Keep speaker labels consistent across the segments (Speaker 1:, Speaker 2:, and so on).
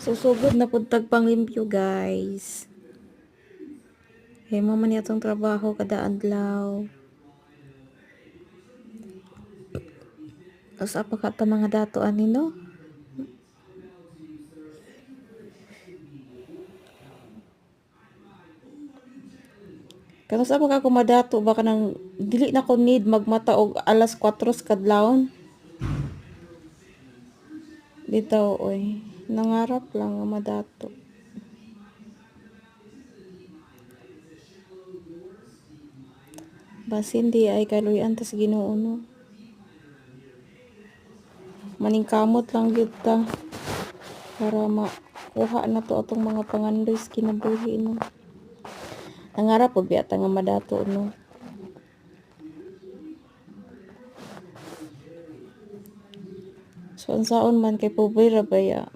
Speaker 1: Susugod na pud tag panglimpyo guys. Hey, man atong trabaho kada adlaw. Tapos apa ka ta mga dato ani no? Kanos apa ka kumadato baka nang dili na ko need magmata og alas 4 kadlawon. Bitaw oy, nangarap lang nga madato. Basin di ay kaluyan tas Ginoo no. Maningkamot lang gyud ta para makuha na to atong mga pangandoy sa kinabuhi no. Nangarap pud biya ta nga madato no. So unsaon man kay pobre ra baya.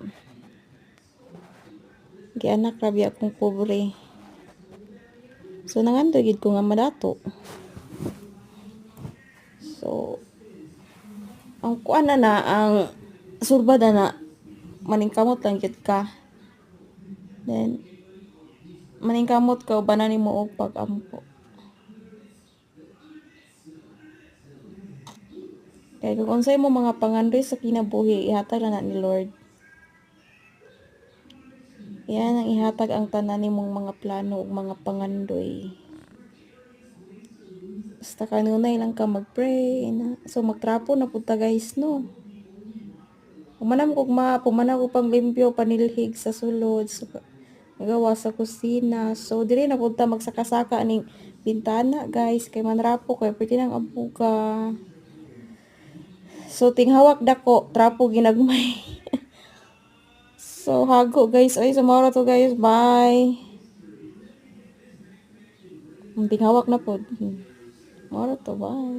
Speaker 1: Gianak ra biya akong pobre. So nangandoy gid ko nga madato. So ang kuan na ang surbad na maningkamot lang gyud ka. Then maningkamot ka ubanan nimo og pag-ampo. Kaya kung unsay mo mga pangandoy sa kinabuhi, ihatag na ni Lord. Yan ang ihatag ang tanan nimong mga plano ug mga pangandoy. Basta kanunay lang ka mag-pray na. So magtrapo na pud ta guys no. Pumanam kog pumanaw ko pang limpyo panilhig sa sulod. So, magawa sa kusina. So diri na pud ta magsaka-saka ning bintana guys kay manrapo kay pwede nang abuga. So tinghawak dako, trapo ginagmay. So hago guys, ay sumara to guys, bye. Tinghawak na pod. Mara to, bye.